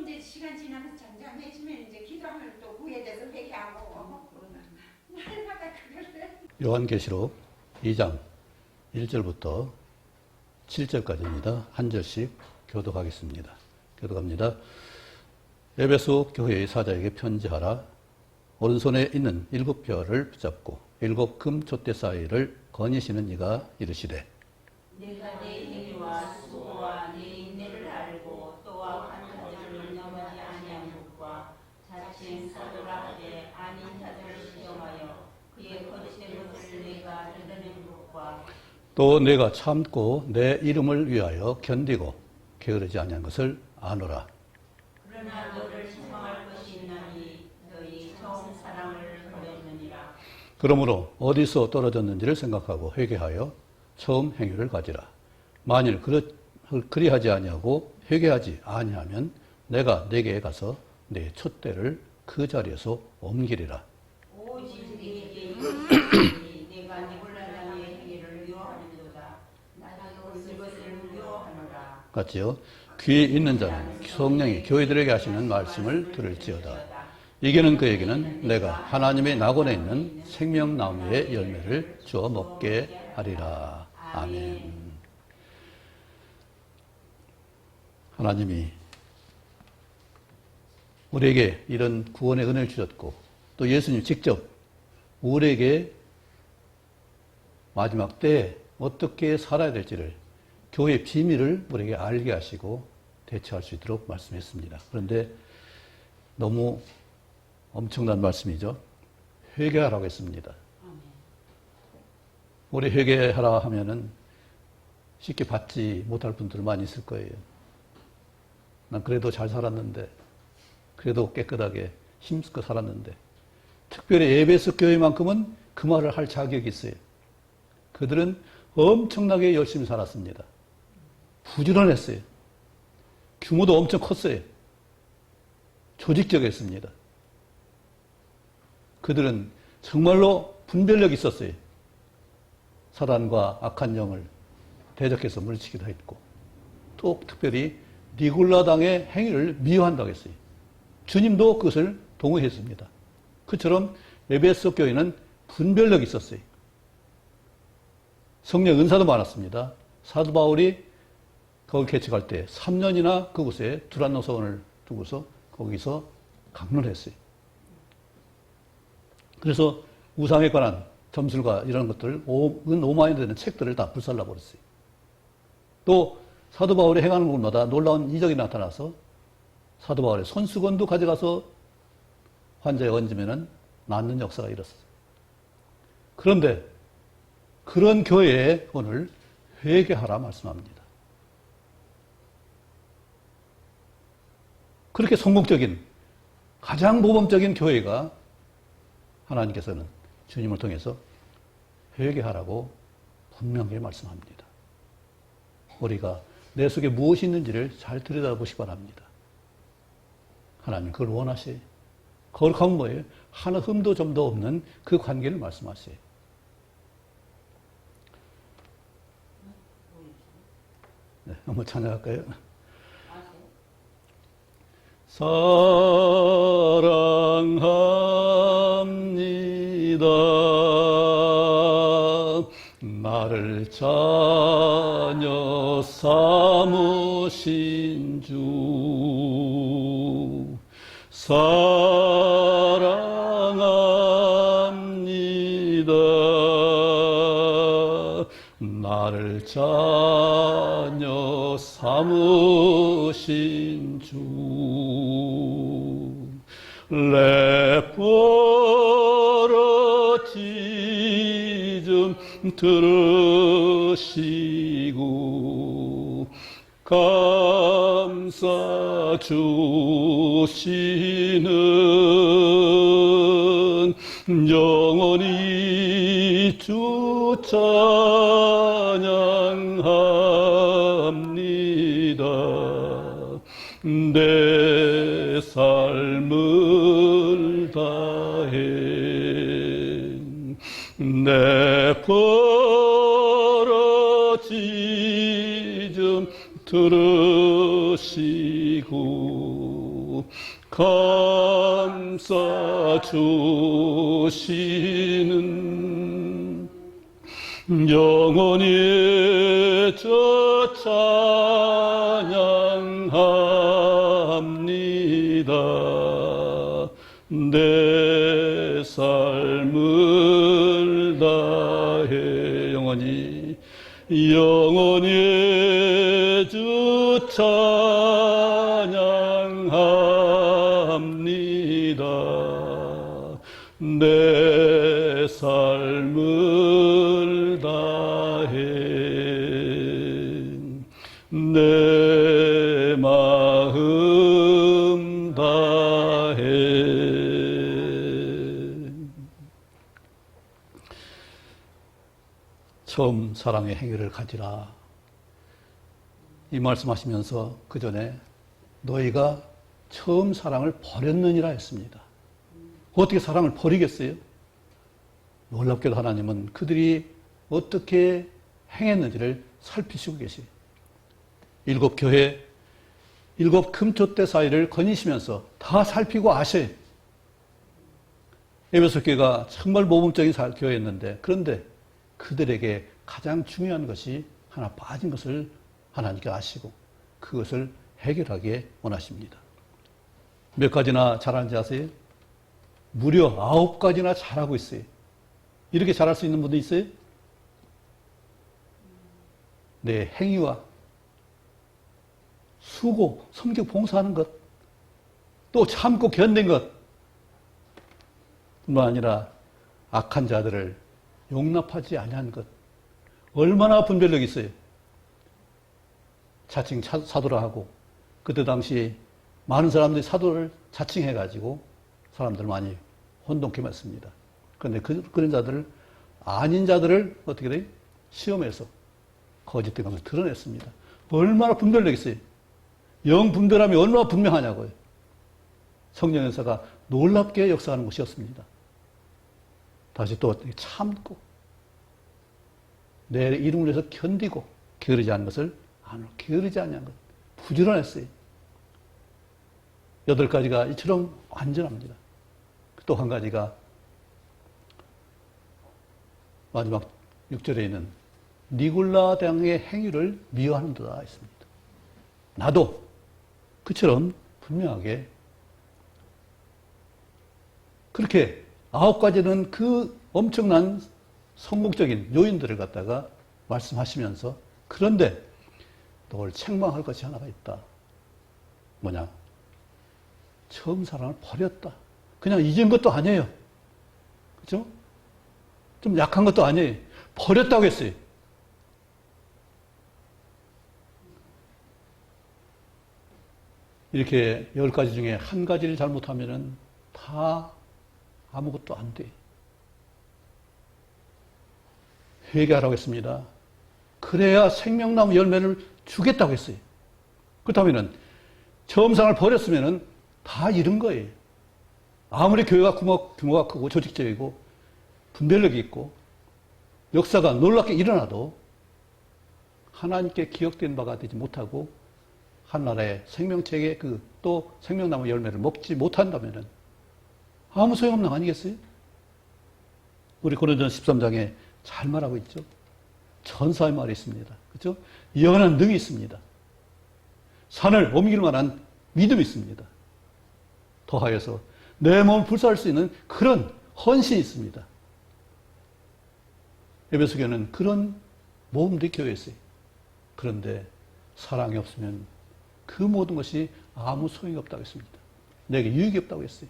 이제 시간 지나면서 잠잠해지면 이제 기도하면 또 그에 대해서 회개하고 날마다 그걸 요한계시록 2장 1절부터 7절까지입니다. 한 절씩 교독하겠습니다. 교독합니다. 에베소 교회의 사자에게 편지하라. 오른손에 있는 7별을 붙잡고 7 금 촛대 사이를 거니시는 이가 이르시되 내가 내 행위와 수고와 내 인내를 알고 또한 한 자들을 넘어지 아니한 것과 자칭 사도라 하되 아닌 자들을 시험하여 그의 거짓된 것을 내가 드러낸 것과 또 내가 참고 내 이름을 위하여 견디고 게으르지 아니한 것을 아노라. 그러나 너를 시험할 것이 있나니 너희 처음 사랑을 버렸느니라. 그러므로 어디서 떨어졌는지를 생각하고 회개하여 처음 행위를 가지라. 만일 그리하지 아니하고 회개하지 아니하면 내가 네게 가서 내 촛대를 그 자리에서 옮기리라. 오직 네게 이르시니 내가 니골라당의 행위를 미워하는도다. 나도 그것을 미워하노라. 같이요. 귀 있는 자는 성령이 교회들에게 하시는 말씀을 들을지어다. 이게는 그에게는 내가 하나님의 낙원에 있는 생명나무의 열매를 주어 먹게 하리라. 아멘. 하나님이 우리에게 이런 구원의 은혜를 주셨고 또 예수님 직접 우리에게 마지막 때에 어떻게 살아야 될지를 교회의 비밀을 우리에게 알게 하시고 대처할 수 있도록 말씀했습니다. 그런데 너무 엄청난 말씀이죠. 회개하라고 했습니다. 우리 회개하라 하면은 쉽게 받지 못할 분들 많이 있을 거예요. 난 그래도 잘 살았는데, 그래도 깨끗하게 힘껏 살았는데, 특별히 에베소 교회만큼은 그 말을 할 자격이 있어요. 그들은 엄청나게 열심히 살았습니다. 부지런했어요. 규모도 엄청 컸어요. 조직적이었습니다. 그들은 정말로 분별력이 있었어요. 사단과 악한 영을 대적해서 물리치기도 했고, 또 특별히 니골라당의 행위를 미워한다고 했어요. 주님도 그것을 동의했습니다. 그처럼 에베소 교회는 분별력이 있었어요. 성령 은사도 많았습니다. 사도 바울이 거기 개척할 때 3년이나 그곳에 두란노 서원을 두고서 거기서 강론을 했어요. 그래서 우상에 관한 점술과 이런 것들, 은 5만이 되는 책들을 다 불살라 버렸어요. 또 사도 바울이 행하는 곳마다 놀라운 이적이 나타나서 사도 바울의 손수건도 가져가서 환자에 얹으면 낫는 역사가 일어났어요. 그런데 그런 교회에 오늘 회개하라 말씀합니다. 그렇게 성공적인 가장 모범적인 교회가 하나님께서는 주님을 통해서 회개하라고 분명히 말씀합니다. 우리가 내 속에 무엇이 있는지를 잘 들여다보시기 바랍니다. 하나님 그걸 원하세요. 거룩한 뭐예요? 하나 흠도 점도 없는 그 관계를 말씀하세요. 네, 한번 찬양할까요? 사랑합니다. 나를 자녀 삼으신 주 사랑합니다. 나를 자녀 삼으신 주 레포러지 들으시고 감사 주시는 영원히 주 찬양합니다. 내 삶을 다해 내 벌어지 좀 들으시고 감싸 주시는 영원히 저 찬양합니다. 내 삶을 다해 영원히 주 찬양합니다. 내 삶을 다해 내 마음 다해. 처음 사랑의 행위를 가지라. 이 말씀하시면서 그 전에 너희가 처음 사랑을 버렸느니라 했습니다. 어떻게 사랑을 버리겠어요? 놀랍게도 하나님은 그들이 어떻게 행했는지를 살피시고 계시. 7교회, 7금토대 사이를 거니시면서 다 살피고 아셔요. 에베소 교회가 정말 모범적인 교회였는데, 그런데 그들에게 가장 중요한 것이 하나 빠진 것을 하나님께 아시고 그것을 해결하기에 원하십니다. 몇 가지나 잘하는지 아세요? 무려 9가지나 잘하고 있어요. 이렇게 잘할 수 있는 분도 있어요? 내 행위와 수고, 성경 봉사하는 것, 또 참고 견딘 것 뿐만 아니라 악한 자들을 용납하지 아니한 것, 얼마나 분별력이 있어요. 자칭 사도라 하고 그때 당시 많은 사람들이 사도를 자칭해가지고 사람들 많이 혼동케 했습니다. 그런데 그런 자들을, 아닌 자들을 어떻게 돼요? 시험에서 거짓된 것을 드러냈습니다. 얼마나 분별력이 있어요. 영 분별함이 얼마나 분명하냐고요. 성령 연사가 놀랍게 역사하는 곳이었습니다. 다시 또 참고 내 이름을 위해서 견디고 게으르지 않은 것을 게으르지 않은 것, 부지런했어요. 8가지가 이처럼 완전합니다. 또 한 가지가 마지막 6절에 있는 니골라 당의 행위를 미워하는 데다 있습니다. 나도 그처럼 분명하게 그렇게 9가지는 그 엄청난 성공적인 요인들을 갖다가 말씀하시면서, 그런데 널 책망할 것이 하나가 있다. 뭐냐? 처음 사랑을 버렸다. 그냥 잊은 것도 아니에요. 그죠? 좀 약한 것도 아니에요. 버렸다고 했어요. 이렇게 10가지 중에 한 가지를 잘못하면은 다 아무것도 안 돼. 회개하라고 했습니다. 그래야 생명나무 열매를 주겠다고 했어요. 그렇다면은 처음 사랑을 버렸으면은 다 잃은 거예요. 아무리 교회가 규모가 크고 조직적이고 분별력이 있고 역사가 놀랍게 일어나도 하나님께 기억된 바가 되지 못하고 한나라의 생명책의 또 생명나무 열매를 먹지 못한다면은 아무 소용없는 거 아니겠어요? 우리 고린도전 13장에 잘 말하고 있죠. 전사의 말이 있습니다. 그렇죠? 예언한 능이 있습니다. 산을 옮길 만한 믿음이 있습니다. 더하여서 내 몸을 불사할 수 있는 그런 헌신이 있습니다. 에베소 교회는 그런 모험들이 교회였어요. 그런데 사랑이 없으면 그 모든 것이 아무 소용이 없다고 했습니다. 내게 유익이 없다고 했어요.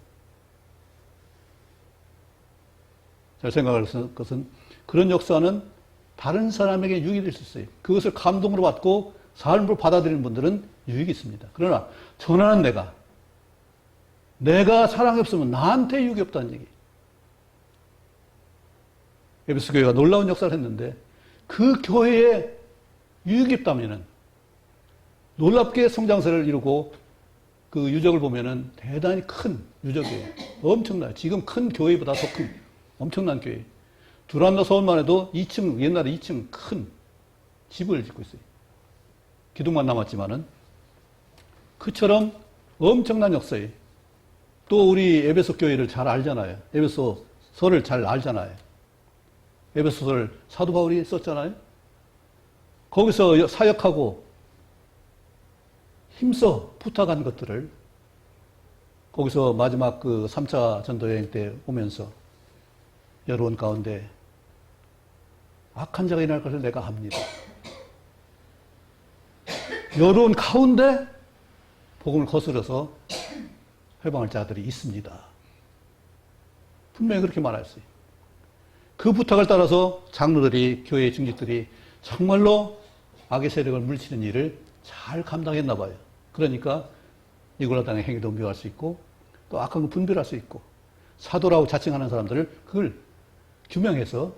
잘 생각할 것은 그런 역사는 다른 사람에게 유익이 될 수 있어요. 그것을 감동으로 받고 삶으로 받아들이는 분들은 유익이 있습니다. 그러나 전하는 내가 사랑이 없으면 나한테 유익이 없다는 얘기. 에베소 교회가 놀라운 역사를 했는데 그 교회에 유익이 없다면은 놀랍게 성장세를 이루고 그 유적을 보면은 대단히 큰 유적이에요. 엄청나요. 지금 큰 교회보다 더 큰 엄청난 교회. 두란노 서울만 해도 2층, 옛날에 2층 큰 집을 짓고 있어요. 기둥만 남았지만은 그처럼 엄청난 역사예요. 또 우리 에베소 교회를 잘 알잖아요. 에베소서를 잘 알잖아요. 에베소서를 사도 바울이 썼잖아요. 거기서 사역하고 힘써 부탁한 것들을 거기서 마지막 그 3차 전도여행 때 오면서 여러분 가운데 악한 자가 일어날 것을 내가 합니다. 여러분 가운데 복음을 거스려서 회방할 자들이 있습니다. 분명히 그렇게 말했어요. 그 부탁을 따라서 장로들이, 교회 중직들이 정말로 악의 세력을 물리치는 일을 잘 감당했나 봐요. 그러니까 니고라당의 행위도 묘할 수 있고 또 악한 거 분별할 수 있고 사도라고 자칭하는 사람들을 그걸 규명해서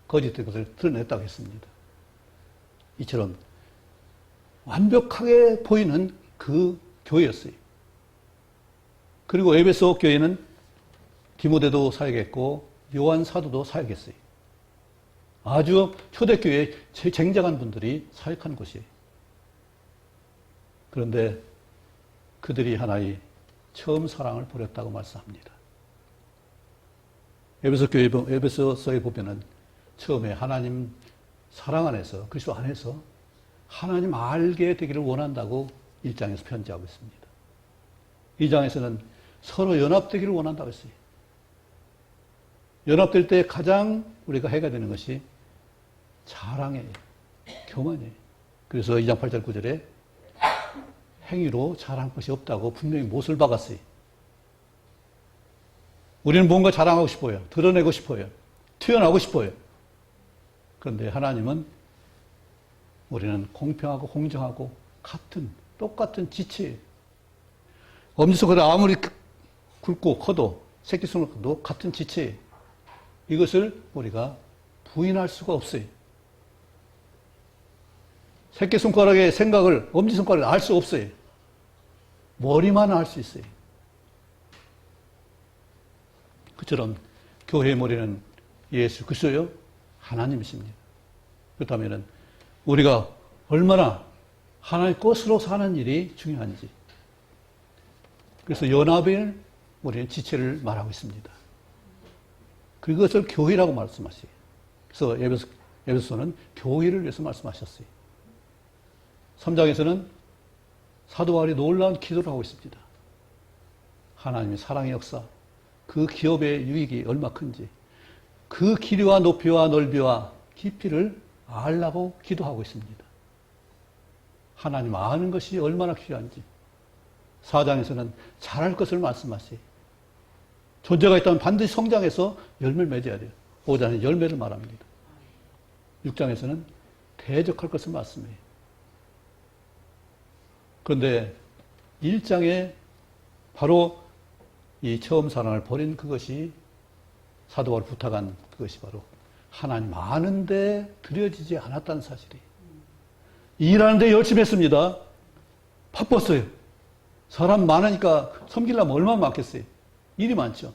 거짓된 것을 드러냈다고 했습니다. 이처럼 완벽하게 보이는 그 교회였어요. 그리고 에베소 교회는 디모데도 사역했고 요한 사도도 사역했어요. 아주 초대교회에 쟁쟁한 분들이 사역한 곳이에요. 그런데 그들이 하나의 처음 사랑을 버렸다고 말씀합니다. 에베소서에 보면은 처음에 하나님 사랑 안에서, 그리스도 안에서 하나님 알게 되기를 원한다고 1장에서 편지하고 있습니다. 2장에서는 서로 연합되기를 원한다고 했어요. 연합될 때 가장 우리가 해가 되는 것이 자랑이에요. 교만이에요. 그래서 2장 8절 9절에 행위로 자랑할 것이 없다고 분명히 못을 박았어요. 우리는 뭔가 자랑하고 싶어요. 드러내고 싶어요. 튀어나오고 싶어요. 그런데 하나님은 우리는 공평하고 공정하고 똑같은 지체예요. 엄지손가락 아무리 굵고 커도 새끼손가락도 같은 지체예요. 이것을 우리가 부인할 수가 없어요. 새끼손가락의 생각을 엄지손가락에 알 수 없어요. 머리만 알 수 있어요. 그처럼 교회의 머리는 예수 그리스도요 하나님이십니다. 그렇다면 우리가 얼마나 하나님 것으로 사는 일이 중요한지, 그래서 연합의 우리는 지체를 말하고 있습니다. 그것을 교회라고 말씀하시요. 그래서 에베소서는 교회를 위해서 말씀하셨어요. 3장에서는 사도 바울이 놀라운 기도를 하고 있습니다. 하나님의 사랑의 역사, 그 기업의 유익이 얼마 큰지, 그 길이와 높이와 넓이와 깊이를 알라고 기도하고 있습니다. 하나님 아는 것이 얼마나 귀한지. 4장에서는 잘할 것을 말씀하세요. 존재가 있다면 반드시 성장해서 열매를 맺어야 돼요. 5장은 열매를 말합니다. 6장에서는 대적할 것을 말씀해요. 그런데 1장에 바로 이 처음 사랑을 버린 그것이 사도 바울이 부탁한 그것이 바로 하나님 아는데 드려지지 않았다는 사실이에요. 일하는데 열심히 했습니다. 바빴어요. 사람 많으니까 섬기려면 얼마나 많겠어요. 일이 많죠.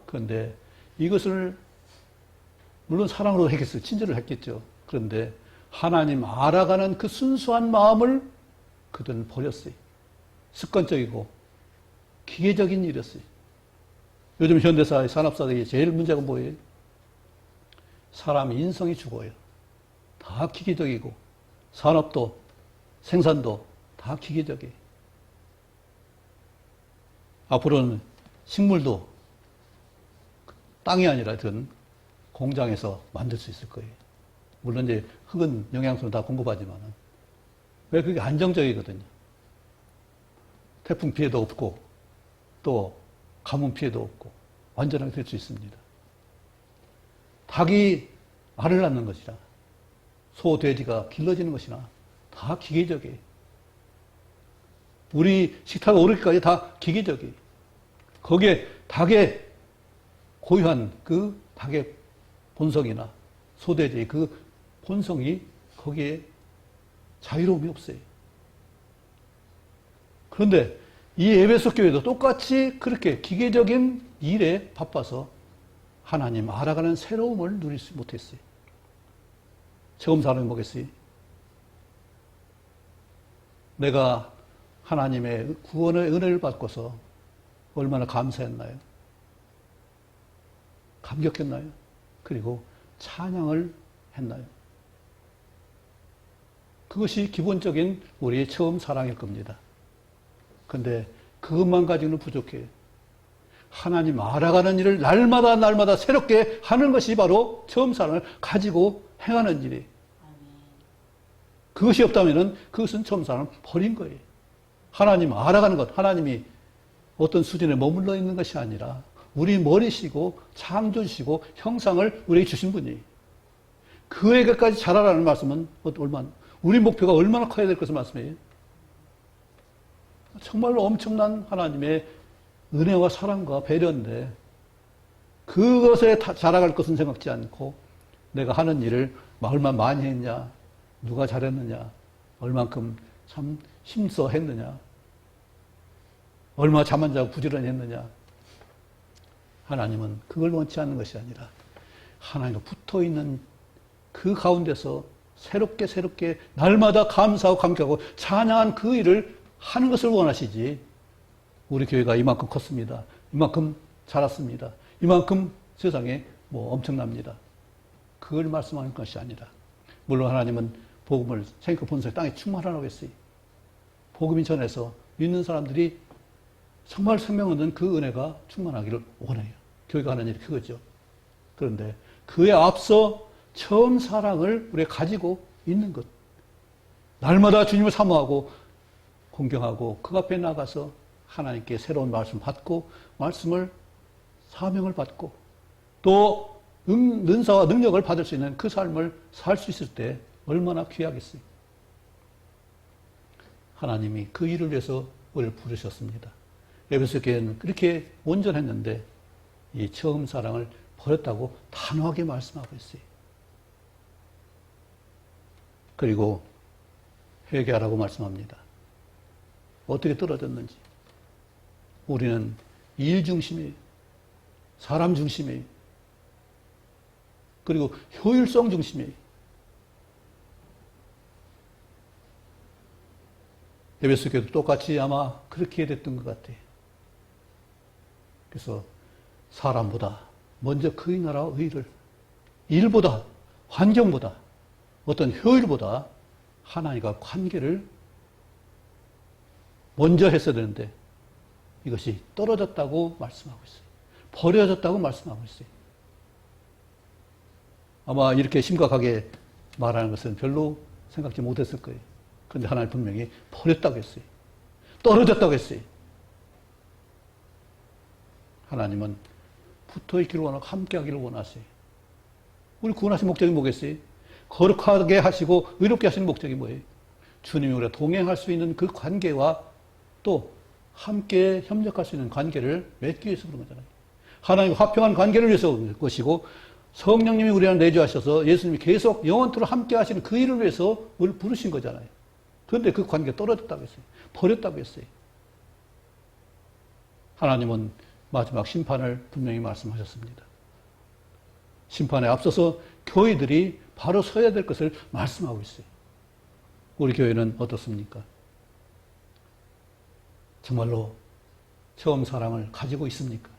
그런데 이것을 물론 사랑으로 했겠어요. 친절을 했겠죠. 그런데 하나님 알아가는 그 순수한 마음을 그들은 버렸어요. 습관적이고 기계적인 일이었어요. 요즘 현대사의 산업사회의 제일 문제가 뭐예요? 사람 인성이 죽어요. 다 기계적이고 산업도 생산도 다 기계적이에요. 앞으로는 식물도 땅이 아니라 공장에서 만들 수 있을 거예요. 물론 이제 흙은 영양소는 다 공급하지만 왜 그게 안정적이거든요. 태풍 피해도 없고 또 가뭄 피해도 없고 완전하게 될 수 있습니다. 닭이 알을 낳는 것이나 소, 돼지가 길러지는 것이나 다 기계적이에요. 우리 식탁에 오르기까지 다 기계적이에요. 거기에 닭의 고유한 그 닭의 본성이나 소돼지의 그 본성이 거기에 자유로움이 없어요. 그런데 이 에베소 교회도 똑같이 그렇게 기계적인 일에 바빠서 하나님 알아가는 새로움을 누릴 수 못했어요. 처음 사람이 뭐겠어요? 내가 하나님의 구원의 은혜를 받고서 얼마나 감사했나요? 감격했나요? 그리고 찬양을 했나요? 그것이 기본적인 우리의 처음 사랑일 겁니다. 그런데 그것만 가지고는 부족해요. 하나님 알아가는 일을 날마다 새롭게 하는 것이 바로 처음 사랑을 가지고 행하는 일이에요. 그것이 없다면 그것은 처음 사랑을 버린 거예요. 하나님 알아가는 것, 하나님이 어떤 수준에 머물러 있는 것이 아니라 우리 머리시고 창조주시고 형상을 우리에게 주신 분이에요. 그에게까지 자라라는 말씀은 얼마나, 우리 목표가 얼마나 커야 될 것을 말씀해요. 정말로 엄청난 하나님의 은혜와 사랑과 배려인데 그것에 자라갈 것은 생각지 않고 내가 하는 일을 얼마 많이 했냐, 누가 잘했느냐, 얼만큼 참 힘써 했느냐, 얼마 잠 안 자고 부지런히 했느냐. 하나님은 그걸 원치 않는 것이 아니라 하나님과 붙어있는 그 가운데서 새롭게 날마다 감사하고 감격하고 찬양한 그 일을 하는 것을 원하시지. 우리 교회가 이만큼 컸습니다. 이만큼 자랐습니다. 이만큼 세상에 엄청납니다. 그걸 말씀하는 것이 아니라, 물론 하나님은 복음을 생각 본성의 땅에 충만하라고 했어요. 복음이 전해서 믿는 사람들이 정말 생명 얻는 그 은혜가 충만하기를 원해요. 교회가 하는 일이 그거죠. 그런데 그에 앞서 처음 사랑을 우리가 가지고 있는 것. 날마다 주님을 사모하고 공경하고 그 앞에 나가서 하나님께 새로운 말씀 받고 말씀을 사명을 받고 또 은사와 능력을 받을 수 있는 그 삶을 살 수 있을 때 얼마나 귀하겠어요. 하나님이 그 일을 위해서 우리를 부르셨습니다. 에베소 교회는 그렇게 온전했는데 이 처음 사랑을 버렸다고 단호하게 말씀하고 있어요. 그리고 회개하라고 말씀합니다. 어떻게 떨어졌는지. 우리는 일 중심이에요. 사람 중심이에요. 그리고 효율성 중심이에요. 에베소 교회도 똑같이 아마 그렇게 됐던 것 같아요. 그래서 사람보다 먼저 그의 나라와 의를, 일보다, 환경보다, 어떤 효율보다 하나님과 관계를 먼저 했어야 되는데 이것이 떨어졌다고 말씀하고 있어요. 버려졌다고 말씀하고 있어요. 아마 이렇게 심각하게 말하는 것은 별로 생각지 못했을 거예요. 그런데 하나님 분명히 버렸다고 했어요. 떨어졌다고 했어요. 하나님은 붙어있기를 원하고 함께하기를 원하세요. 우리 구원하신 목적이 뭐겠어요? 거룩하게 하시고 의롭게 하시는 목적이 뭐예요? 주님이 우리가 동행할 수 있는 그 관계와 또 함께 협력할 수 있는 관계를 맺기 위해서 그런 거잖아요. 하나님과 화평한 관계를 위해서 그런 것이고 성령님이 우리를 내주하셔서 예수님이 계속 영원토록 함께 하시는 그 일을 위해서 우리를 부르신 거잖아요. 그런데 그 관계가 떨어졌다고 했어요. 버렸다고 했어요. 하나님은 마지막 심판을 분명히 말씀하셨습니다. 심판에 앞서서 교회들이 바로 서야 될 것을 말씀하고 있어요. 우리 교회는 어떻습니까? 정말로 처음 사랑을 가지고 있습니까?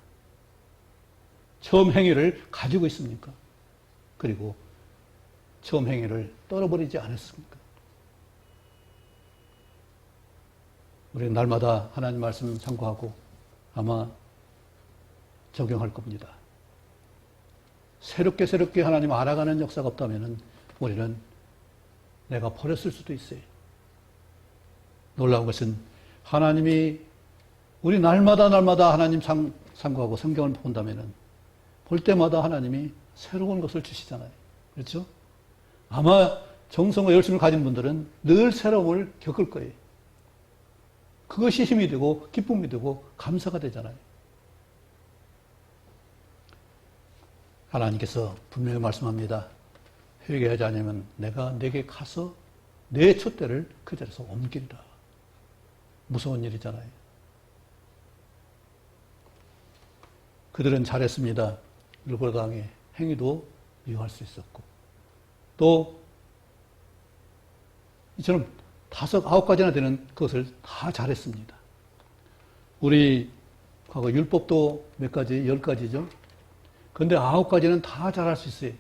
처음 행위를 가지고 있습니까? 그리고 처음 행위를 떨어버리지 않았습니까? 우리는 날마다 하나님 말씀 참고하고 아마 적용할 겁니다. 새롭게 하나님 알아가는 역사가 없다면 우리는 내가 버렸을 수도 있어요. 놀라운 것은 하나님이 우리 날마다 하나님 상고하고 성경을 본다면 볼 때마다 하나님이 새로운 것을 주시잖아요. 그렇죠? 아마 정성과 열심을 가진 분들은 늘 새로움을 겪을 거예요. 그것이 힘이 되고 기쁨이 되고 감사가 되잖아요. 하나님께서 분명히 말씀합니다. 회개하지 않으면 내가 내게 가서 내 촛대를 그 자리에서 옮기리라. 무서운 일이잖아요. 그들은 잘했습니다. 르고당의 행위도 미워할 수 있었고 또 이처럼 다섯, 아홉 가지나 되는 것을 다 잘했습니다. 우리 과거 율법도 몇 가지, 10가지죠. 그런데 9가지는 다 잘할 수 있어요.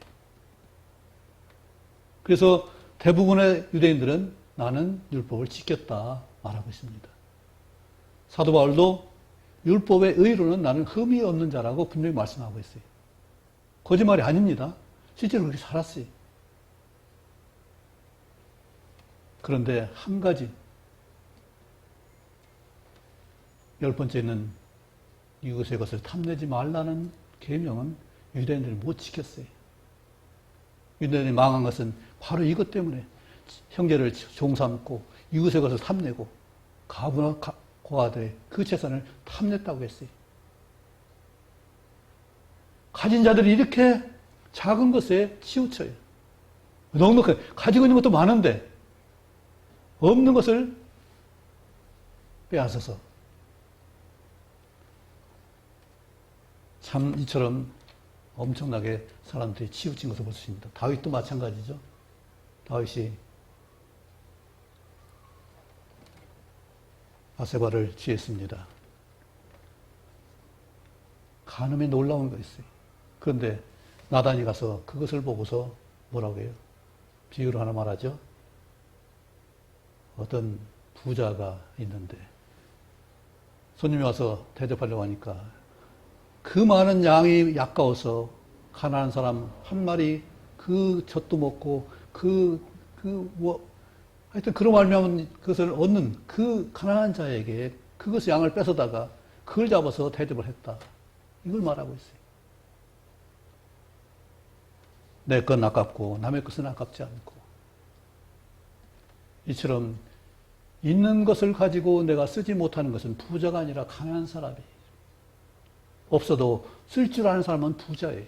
그래서 대부분의 유대인들은 나는 율법을 지켰다 말하고 있습니다. 사도 바울도 율법의 의로는 나는 흠이 없는 자라고 분명히 말씀하고 있어요. 거짓말이 아닙니다. 실제로 그렇게 살았어요. 그런데 한 가지, 10번째는 이웃의 것을 탐내지 말라는 계명은 유대인들이 못 지켰어요. 유대인이 망한 것은 바로 이것 때문에 형제를 종삼고 이웃의 것을 탐내고 가부나 고아들의 그 재산을 탐냈다고 했어요. 가진 자들이 이렇게 작은 것에 치우쳐요. 넉넉해. 가지고 있는 것도 많은데 없는 것을 빼앗아서 참 이처럼 엄청나게 사람들이 치우친 것을 볼 수 있습니다. 다윗도 마찬가지죠. 다윗이 바세바를 취했습니다. 간음에 놀라운 거 있어요. 그런데 나단이 가서 그것을 보고서 뭐라고 해요? 비유를 하나 말하죠. 어떤 부자가 있는데 손님이 와서 대접하려고 하니까 그 많은 양이 아까워서 가난한 사람 한 마리 그 젖도 먹고 하여튼 그로 말미암은 그것을 얻는 그 가난한 자에게 그것을 양을 뺏어다가 그걸 잡아서 대접을 했다. 이걸 말하고 있어요. 내 건 아깝고 남의 것은 아깝지 않고 이처럼 있는 것을 가지고 내가 쓰지 못하는 것은 부자가 아니라 가난한 사람이에요. 없어도 쓸 줄 아는 사람은 부자예요.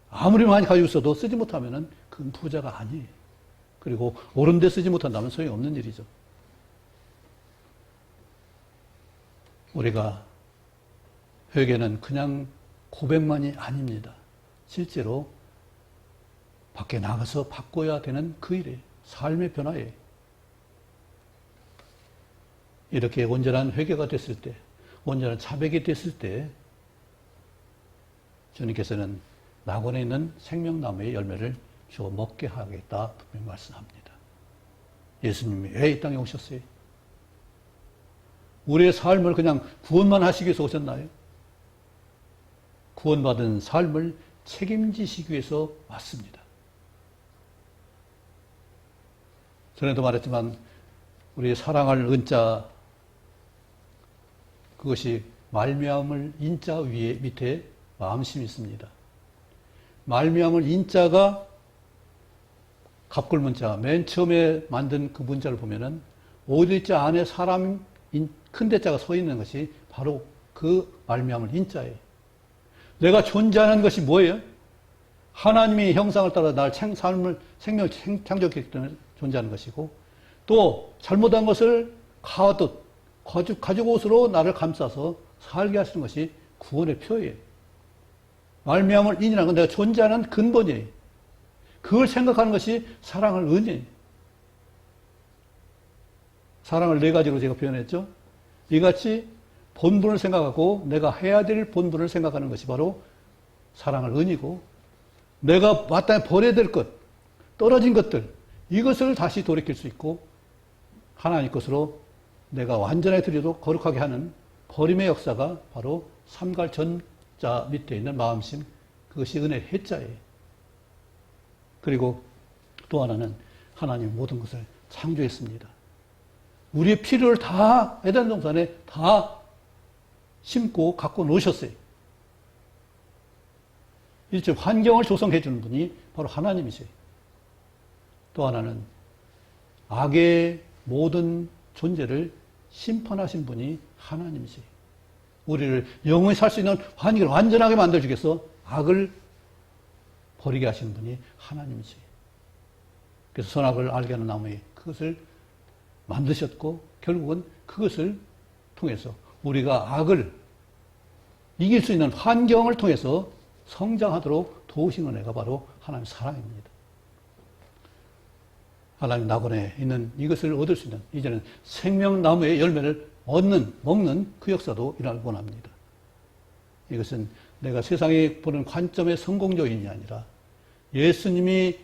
아무리 많이 가지고 있어도 쓰지 못하면 그건 부자가 아니에요. 그리고 옳은 데 쓰지 못한다면 소용이 없는 일이죠. 우리가 회개는 그냥 고백만이 아닙니다. 실제로 밖에 나가서 바꿔야 되는 그 일이에요. 삶의 변화예요. 이렇게 온전한 회개가 됐을 때, 온전한 자백이 됐을 때 주님께서는 낙원에 있는 생명나무의 열매를 주어 먹게 하겠다 분명히 말씀합니다. 예수님이 왜 이 땅에 오셨어요? 우리의 삶을 그냥 구원만 하시기 위해서 오셨나요? 구원받은 삶을 책임지시기 위해서 왔습니다. 전에도 말했지만 우리의 사랑할 은자 그것이 말미암을 인자 위에 밑에 마음심이 있습니다. 말미암을 인자가 갑골문자 맨 처음에 만든 그 문자를 보면은 오일자 안에 사람 큰 대자가 서 있는 것이 바로 그 말미암을 인자예요. 내가 존재하는 것이 뭐예요? 하나님의 형상을 따라 날 삶을 생명을 창조했기 때문에 존재하는 것이고 또 잘못한 것을 가득 가죽 옷으로 나를 감싸서 살게 하시는 것이 구원의 표예요. 말미암을 인이라는 건 내가 존재하는 근본이에요. 그걸 생각하는 것이 사랑을 은이에요. 사랑을 네 가지로 제가 표현했죠. 이같이 본분을 생각하고 내가 해야 될 본분을 생각하는 것이 바로 사랑을 은이고 내가 마땅히 버려야 될 것, 떨어진 것들 이것을 다시 돌이킬 수 있고 하나님 것으로 내가 완전하게 드려도 거룩하게 하는 버림의 역사가 바로 삼갈 전자 밑에 있는 마음심 그것이 은혜의 해자예요. 그리고 또 하나는 하나님 모든 것을 창조했습니다. 우리의 필요를 다 에덴 동산에 다 심고 갖고 놓으셨어요. 이제 환경을 조성해 주는 분이 바로 하나님이세요. 또 하나는 악의 모든 존재를 심판하신 분이 하나님이세요. 우리를 영원히 살 수 있는 환경을 완전하게 만들어주겠어 악을 버리게 하시는 분이 하나님이세요. 그래서 선악을 알게 하는 나무에 그것을 만드셨고 결국은 그것을 통해서 우리가 악을 이길 수 있는 환경을 통해서 성장하도록 도우시는 은혜가 바로 하나님의 사랑입니다. 하나님 낙원에 있는 이것을 얻을 수 있는, 이제는 생명나무의 열매를 얻는, 먹는 그 역사도 일어나길 원합니다. 이것은 내가 세상에 보는 관점의 성공 요인이 아니라 예수님이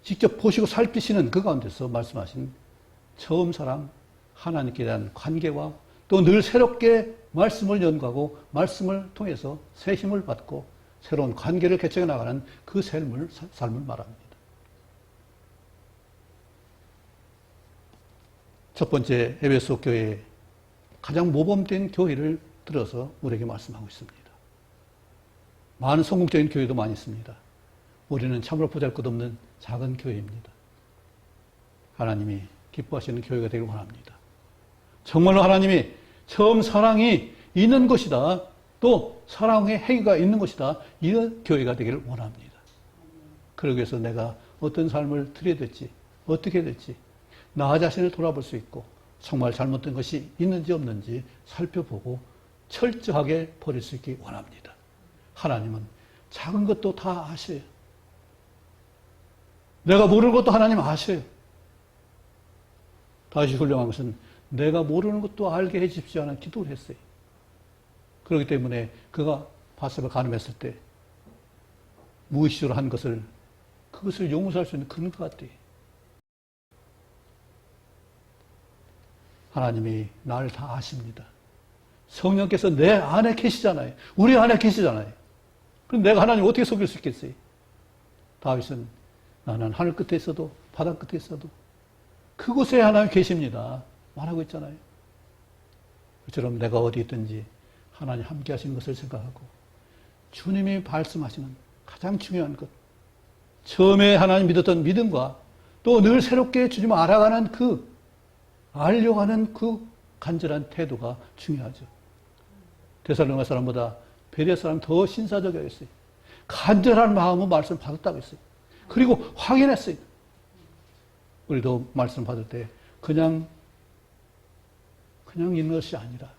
직접 보시고 살피시는 그 가운데서 말씀하신 처음 사랑, 하나님께 대한 관계와 또 늘 새롭게 말씀을 연구하고 말씀을 통해서 새 힘을 받고 새로운 관계를 개척해 나가는 그 삶을 말합니다. 첫 번째 에베소 교회의 가장 모범된 교회를 들어서 우리에게 말씀하고 있습니다. 많은 성공적인 교회도 많이 있습니다. 우리는 참으로 보잘것없는 작은 교회입니다. 하나님이 기뻐하시는 교회가 되길 원합니다. 정말로 하나님이 처음 사랑이 있는 것이다. 또 사랑의 행위가 있는 것이다. 이런 교회가 되기를 원합니다. 그러기 위해서 내가 어떤 삶을 드려야 될지, 어떻게 해야 될지 나 자신을 돌아볼 수 있고 정말 잘못된 것이 있는지 없는지 살펴보고 철저하게 버릴 수 있기 원합니다. 하나님은 작은 것도 다 아셔요. 내가 모르는 것도 하나님 아셔요. 다시 훌륭한 것은 내가 모르는 것도 알게 해 주십시오 하는 기도를 했어요. 그렇기 때문에 그가 바세바를 간음했을 때 무의식적으로 한 것을 그것을 용서할 수 있는 근거가 돼. 하나님이 나를 다 아십니다. 성령께서 내 안에 계시잖아요. 우리 안에 계시잖아요. 그럼 내가 하나님 어떻게 속일 수 있겠어요? 다윗은 나는 하늘 끝에 있어도 바다 끝에 있어도 그곳에 하나님 계십니다. 말하고 있잖아요. 그처럼 내가 어디 있든지 하나님 함께 하시는 것을 생각하고 주님이 말씀하시는 가장 중요한 것, 처음에 하나님 믿었던 믿음과 또 늘 새롭게 주님을 알아가는 알려고 하는 그 간절한 태도가 중요하죠. 데살로니가 사람보다 베레아 사람 더 신사적이었어요. 간절한 마음으로 말씀 받았다고 했어요. 그리고 확인했어요. 우리도 말씀 받을 때 그냥 있는 것이 아니라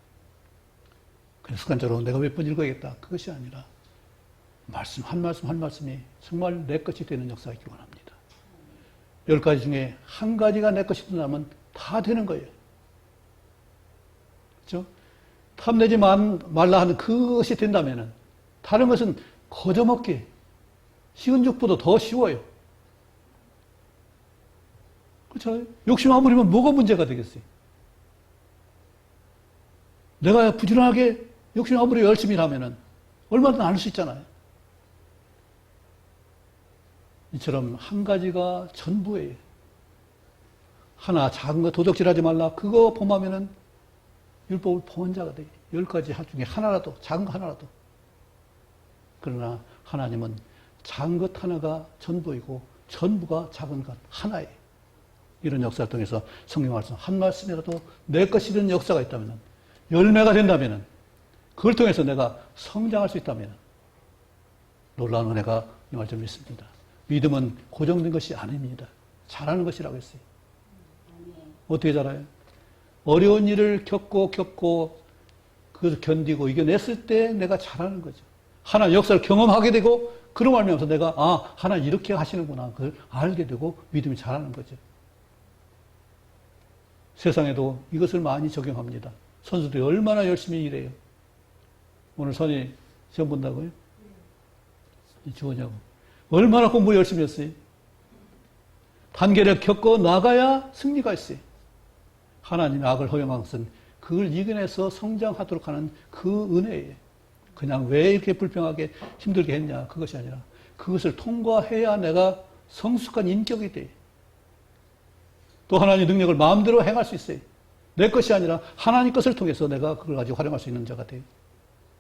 그냥 습관적으로 내가 몇 번 읽어야겠다. 그것이 아니라 말씀 한 말씀이 정말 내 것이 되는 역사가 있기 원합니다. 10가지 중에 한 가지가 내 것이 된다면 다 되는 거예요. 그렇죠? 탐내지 말라 하는 그것이 된다면 다른 것은 거저먹기 쉬운 죽보다 더 쉬워요. 그렇죠? 욕심 안 부리면 뭐가 문제가 되겠어요? 내가 부지런하게 욕심 안 부리고 열심히 하면은 얼마든 알 수 있잖아요. 이처럼 한 가지가 전부예요. 하나 작은 거 도둑질하지 말라. 그거 범하면은 율법을 범한 자가 돼요. 10가지 중에 하나라도, 작은 거 하나라도. 그러나 하나님은 작은 것 하나가 전부이고 전부가 작은 것 하나예요. 이런 역사를 통해서 성경 말씀 한 말씀이라도 내 것이 되는 역사가 있다면, 열매가 된다면, 그걸 통해서 내가 성장할 수 있다면 놀라운 은혜가 임할 줄 믿습니다. 믿음은 고정된 것이 아닙니다. 잘하는 것이라고 했어요. 어떻게 잘해요? 어려운 일을 겪고 그것을 견디고 이겨냈을 때 내가 잘하는 거죠. 하나님 역사를 경험하게 되고 그런 말미암아서 내가 하나님 이렇게 하시는구나 그걸 알게 되고 믿음이 자라는 거죠. 세상에도 이것을 많이 적용합니다. 선수들이 얼마나 열심히 일해요. 오늘 선이 시험 본다고요? 주어냐고. 얼마나 공부 열심히 했어요. 단계를 겪고 나가야 승리가 있어요. 하나님이 악을 허용한 것은 그걸 이겨내서 성장하도록 하는 그 은혜예요. 그냥 왜 이렇게 불평하게 힘들게 했냐 그것이 아니라 그것을 통과해야 내가 성숙한 인격이 돼. 또 하나님의 능력을 마음대로 행할 수 있어요. 내 것이 아니라 하나님 것을 통해서 내가 그걸 가지고 활용할 수 있는 자가 돼요.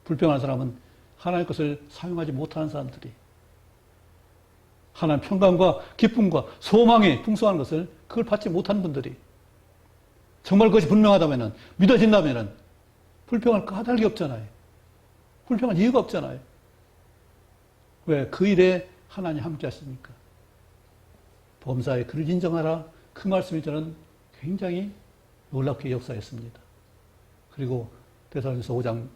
불평하는 사람은 하나님 것을 사용하지 못하는 사람들이 하나님 평강과 기쁨과 소망이 풍성한 것을 그걸 받지 못한 분들이 정말 그것이 분명하다면 믿어진다면 불평할 까닭이 없잖아요. 불평할 이유가 없잖아요. 왜? 그 일에 하나님 함께 하시니까. 범사에 그를 인정하라. 그 말씀이 저는 굉장히 놀랍게 역사했습니다. 그리고 데살로니가서 5장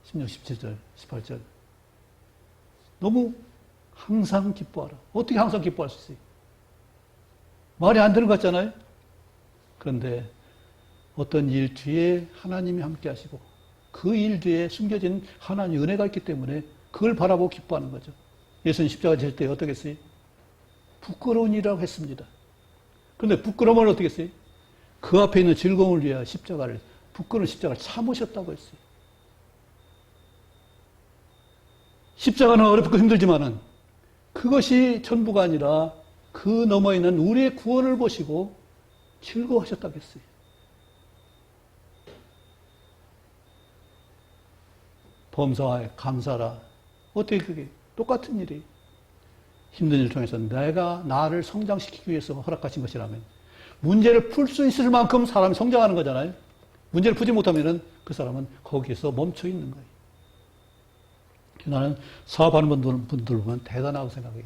16, 17절, 18절. 너무 항상 기뻐하라. 어떻게 항상 기뻐할 수 있어요? 말이 안 되는 것 같잖아요. 그런데 어떤 일 뒤에 하나님이 함께 하시고 그 일 뒤에 숨겨진 하나님의 은혜가 있기 때문에 그걸 바라보고 기뻐하는 거죠. 예수님 십자가 질 때 어떻게 했어요? 부끄러운 일이라고 했습니다. 그런데 부끄러움을 어떻게 했어요? 그 앞에 있는 즐거움을 위하여 부끄러운 십자가를 참으셨다고 했어요. 십자가는 어렵고 힘들지만은 그것이 전부가 아니라 그 너머에 있는 우리의 구원을 보시고 즐거워하셨다고 했어요. 범사에 감사라. 어떻게 그게 똑같은 일이 힘든 일 통해서 내가 나를 성장시키기 위해서 허락하신 것이라면 문제를 풀 수 있을 만큼 사람이 성장하는 거잖아요. 문제를 풀지 못하면 그 사람은 거기에서 멈춰 있는 거예요. 나는 사업하는 분들 보면 대단하다고 생각해요.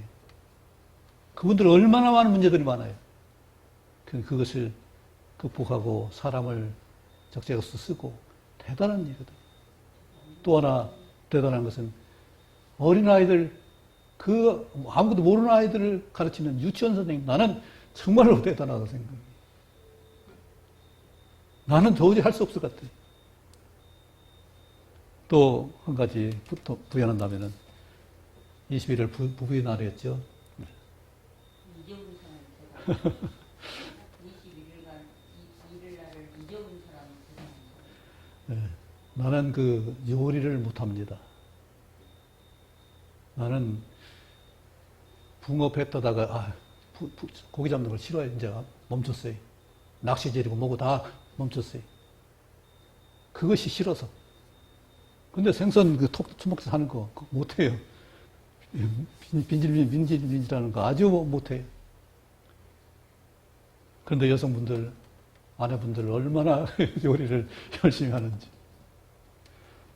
그분들 얼마나 많은 문제들이 많아요. 그것을 극복하고 사람을 적재로서 쓰고 대단한 일이거든요. 또 하나 대단한 것은 어린아이들, 아무것도 모르는 아이들을 가르치는 유치원 선생님, 나는 정말로 대단하다고 생각해요. 나는 도저히 할 수 없을 것 같아요. 또 한 가지 부연한다면은 21일 부부의 날이었죠. 잊어본 사람이 제가 21일간 21일 날을 잊어본 사람이 제가 네, 나는 그 요리를 못합니다. 나는 붕어 배 떠다가 고기 잡는 걸 싫어해. 이제 멈췄어요. 낚시질이고 뭐고 다 멈췄어요. 그것이 싫어서. 근데 생선 투먹에서 하는 거 못해요. 빈질빈질하는 거 아주 못해요. 그런데 여성분들, 아내분들 얼마나 요리를 열심히 하는지.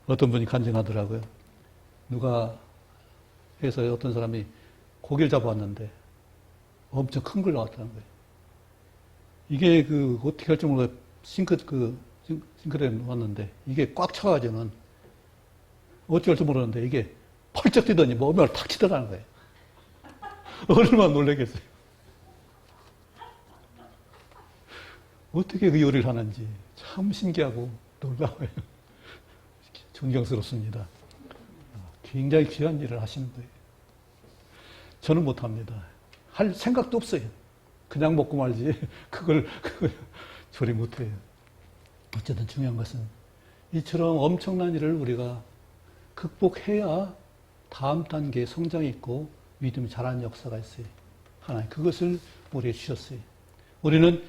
어떤 분이 간증하더라고요. 누가 해서 어떤 사람이 고기를 잡아왔는데 엄청 큰 걸 나왔다는 거예요. 이게 어떻게 할 줄 모르고 싱크대에 놓았는데 이게 꽉 차가지고는 어찌 할 줄 모르는데 이게 펄쩍 뛰더니 몸을 탁 치더라는 거예요. 얼마나 놀라겠어요. 어떻게 그 요리를 하는지 참 신기하고 놀라워요. 존경스럽습니다. 굉장히 귀한 일을 하시는 거예요. 저는 못합니다. 할 생각도 없어요. 그냥 먹고 말지 그걸 조리 못해요. 어쨌든 중요한 것은 이처럼 엄청난 일을 우리가 극복해야 다음 단계의 성장이 있고 믿음이 자라는 역사가 있어요. 하나님 그것을 우리에게 주셨어요. 우리는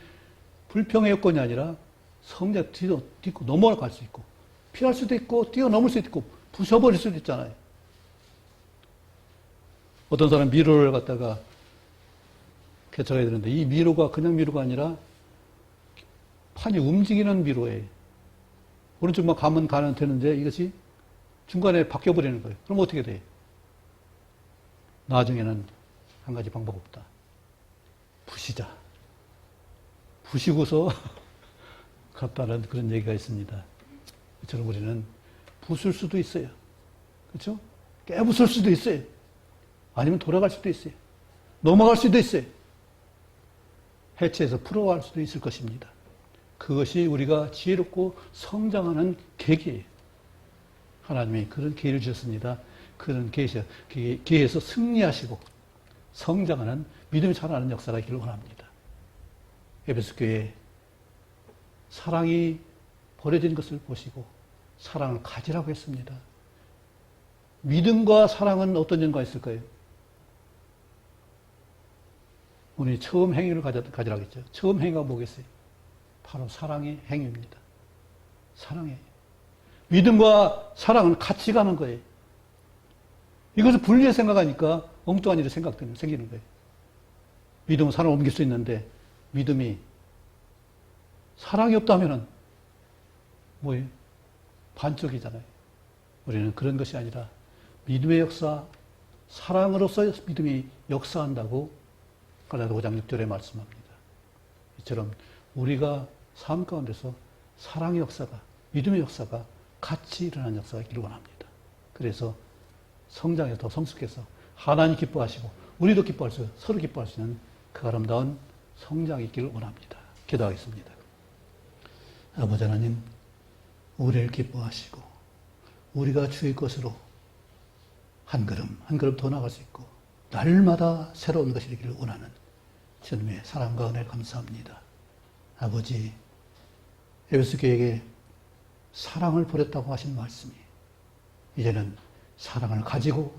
불평의 여건이 아니라 성장 딛고 넘어갈 수 있고 피할 수도 있고 뛰어넘을 수도 있고 부숴버릴 수도 있잖아요. 어떤 사람은 미로를 갖다가 개척해야 되는데 이 미로가 그냥 미로가 아니라 판이 움직이는 미로예요. 오른쪽만 가면 되는데 이것이 중간에 바뀌어버리는 거예요. 그럼 어떻게 돼요? 나중에는 한 가지 방법 없다. 부시자. 부시고서 갔다는 그런 얘기가 있습니다. 그처럼 우리는 부술 수도 있어요. 그렇죠? 깨부술 수도 있어요. 아니면 돌아갈 수도 있어요. 넘어갈 수도 있어요. 해체해서 풀어갈 수도 있을 것입니다. 그것이 우리가 지혜롭고 성장하는 계기예요. 하나님이 그런 기회를 주셨습니다. 그런 기회에서 승리하시고 성장하는 믿음이 자라는 역사가 있기를 원합니다. 에베소 교회에 사랑이 버려진 것을 보시고 사랑을 가지라고 했습니다. 믿음과 사랑은 어떤 연관이 있을까요? 오늘 처음 행위를 가지라고 했죠. 처음 행위가 뭐겠어요? 바로 사랑의 행위입니다. 사랑의 믿음과 사랑은 같이 가는 거예요. 이것을 분리해 생각하니까 엉뚱한 일이 생기는 거예요. 믿음은 사랑을 옮길 수 있는데 믿음이 사랑이 없다면은 뭐예요? 반쪽이잖아요. 우리는 그런 것이 아니라 믿음의 역사, 사랑으로서 믿음이 역사한다고 갈라디아 5장 6절에 말씀합니다. 이처럼 우리가 삶 가운데서 사랑의 역사가, 믿음의 역사가 같이 일어나는 역사가 있기를 원합니다. 그래서 성장에 더 성숙해서 하나님 기뻐하시고 우리도 기뻐할 수, 서로 기뻐할 수 있는 그 아름다운 성장이 있기를 원합니다. 기도하겠습니다. 아버지 하나님, 우리를 기뻐하시고 우리가 주의 것으로 한 걸음 더 나갈 수 있고 날마다 새로운 것이 되기를 원하는 주님의 사랑과 은혜를 감사합니다. 아버지, 에베소 교회에게 사랑을 버렸다고 하신 말씀이 이제는 사랑을 가지고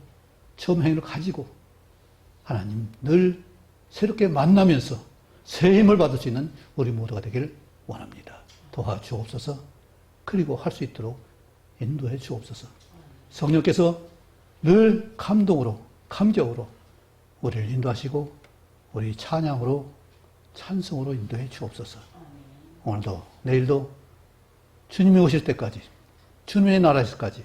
점행을 가지고 하나님 늘 새롭게 만나면서 새 힘을 받을 수 있는 우리 모두가 되기를 원합니다. 도와주옵소서. 그리고 할 수 있도록 인도해 주옵소서. 성령께서 늘 감동으로 감격으로 우리를 인도하시고 우리 찬양으로 찬송으로 인도해 주옵소서. 오늘도 내일도 주님이 오실 때까지 주님의 나라에서까지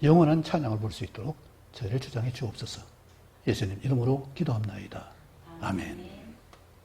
영원한 찬양을 볼 수 있도록 저희를 주장해 주옵소서. 예수님 이름으로 기도합나이다. 아멘.